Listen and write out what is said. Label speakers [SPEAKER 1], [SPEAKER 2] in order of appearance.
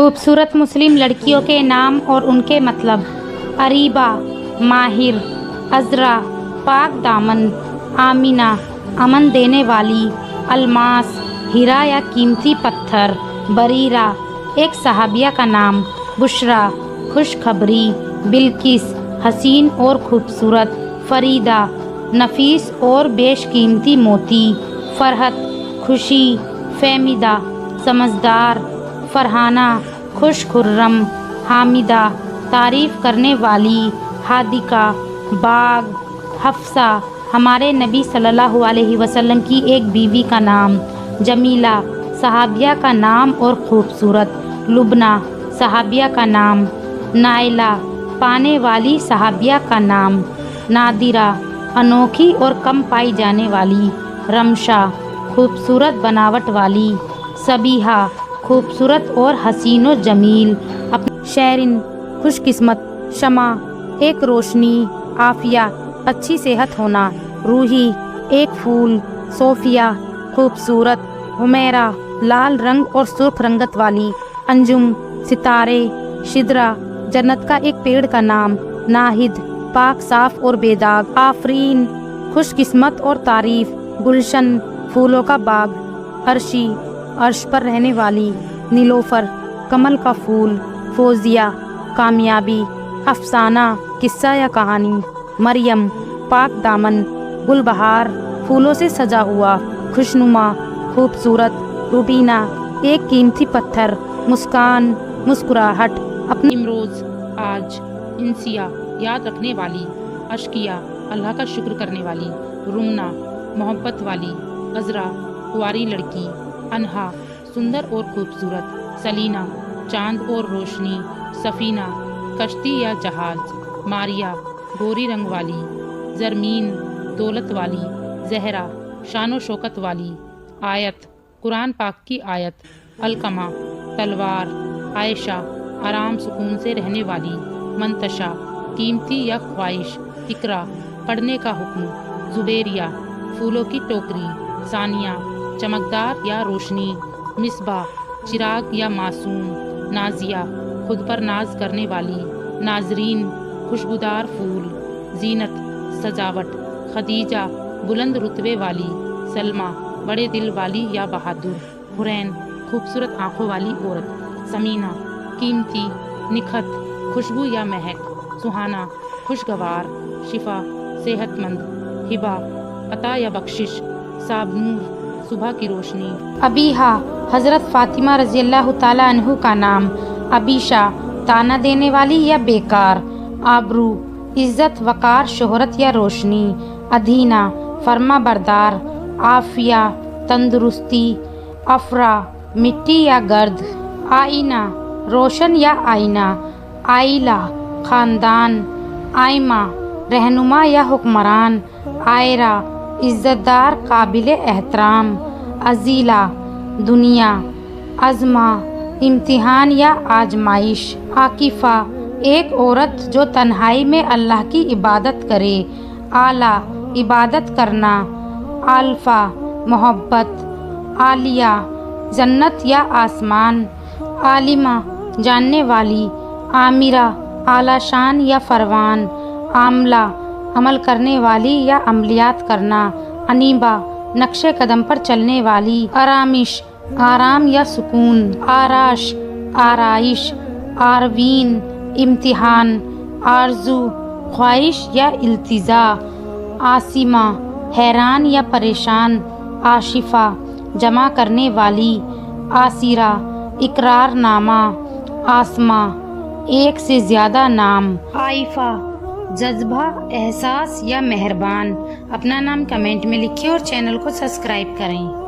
[SPEAKER 1] खूबसूरत मुस्लिम लड़कियों के नाम और उनके मतलब। अरीबा माहिर, अजरा पाक दामन, आमिना अमन देने वाली, अलमास हीरा या कीमती पत्थर, बरीरा एक सहाबिया का नाम, बुशरा खुशखबरी, बिल्किस हसीन और खूबसूरत, फरीदा नफीस और बेशकीमती मोती, फरहत खुशी, फहमिदा समझदार, फरहाना खुश खुर्रम, हामिदा तारीफ़ करने वाली, हादिका बाग, हफ्सा हमारे नबी सल्लल्लाहु अलैहि वसल्लम की एक बीवी का नाम, जमीला सहाबिया का नाम और खूबसूरत, लुबना सहाबिया का नाम, नाइला पाने वाली सहाबिया का नाम, नादिरा अनोखी और कम पाई जाने वाली, रमशा खूबसूरत बनावट वाली, सबीहा खूबसूरत और हसीन व जमील, शैरिन खुशकिस्मत, शमा एक रोशनी, आफिया अच्छी सेहत होना, रूही एक फूल, सोफिया खूबसूरत, हुमैरा लाल रंग और सुर्ख रंगत वाली, अंजुम सितारे, शिद्रा जन्नत का एक पेड़ का नाम, नाहिद पाक साफ और बेदाग, आफरीन खुशकिस्मत और तारीफ, गुलशन फूलों का बाग, अर्शी अर्श पर रहने वाली, नीलोफर कमल का फूल, फौजिया कामयाबी, अफसाना किस्सा या कहानी, मरियम पाक दामन, गुलबहार फूलों से सजा हुआ, खुशनुमा खूबसूरत, रूबीना एक कीमती पत्थर, मुस्कान मुस्कुराहट, अपनी इमरोज आज, इंसिया याद रखने वाली, अशकिया अल्लाह का शुक्र करने वाली, रुमना मोहब्बत वाली, अजरा कुंवारी लड़की, अनहा सुंदर और खूबसूरत, सलीना चांद और रोशनी, सफीना कश्ती या जहाज, मारिया गोरी रंग वाली, जरमीन दौलत वाली, जहरा शानो शौकत वाली, आयत कुरान पाक की आयत, अलकमा तलवार, आयशा आराम सुकून से रहने वाली, मंतशा कीमती या ख्वाहिश, इकरा पढ़ने का हुक्म, जुबेरिया फूलों की टोकरी, सानिया चमकदार या रोशनी, मिसबाह चिराग या मासूम, नाजिया खुद पर नाज करने वाली, नाजरीन खुशबूदार फूल, जीनत सजावट, खदीजा बुलंद रुतबे वाली, सलमा बड़े दिल वाली या बहादुर, हुरैन खूबसूरत आंखों वाली औरत, समीना कीमती, निखत खुशबू या महक, सुहाना खुशगवार, शिफा सेहतमंद, हिबा अता या बख्शिश, साबनूर सुबह की रोशनी, अबीहा हज़रत फ़ातिमा रज़ियल्लाहु ताला अन्हु का नाम, अबीशा ताना देने वाली या बेकार, आबरू इज़्ज़त वक़ार शोहरत या रोशनी, अधीना फर्मा बरदार, आफिया तंदुरुस्ती, अफरा मिट्टी या गर्द, आईना रोशन या आईना, आइला ख़ानदान, आइमा रहनुमा या हुक्मरान, आयरा इज़्ज़तदार काबिल एहतराम, अजीला दुनिया, अज़मा इम्तिहान या आजमाइश, आकिफ़ा एक औरत जो तन्हाई में अल्लाह की इबादत करे, आला इबादत करना, आल्फा मोहब्बत, आलिया जन्नत या आसमान, आलिमा जानने वाली, आमिरा आला शान या फरमान, आमला अमल करने वाली या अमलियात करना, अनीबा नक्शे कदम पर चलने वाली, आरामिश आराम या सुकून, आराश आराइश, आरवीन इम्तिहान, आरजू ख्वाहिश या इल्तिजा, आसिमा हैरान या परेशान, आशिफा जमा करने वाली, आसिरा इकरारनामा, आसमा एक से ज़्यादा नाम, आइफा जज्बा एहसास या मेहरबान। अपना नाम कमेंट में लिखिए और चैनल को सब्सक्राइब करें।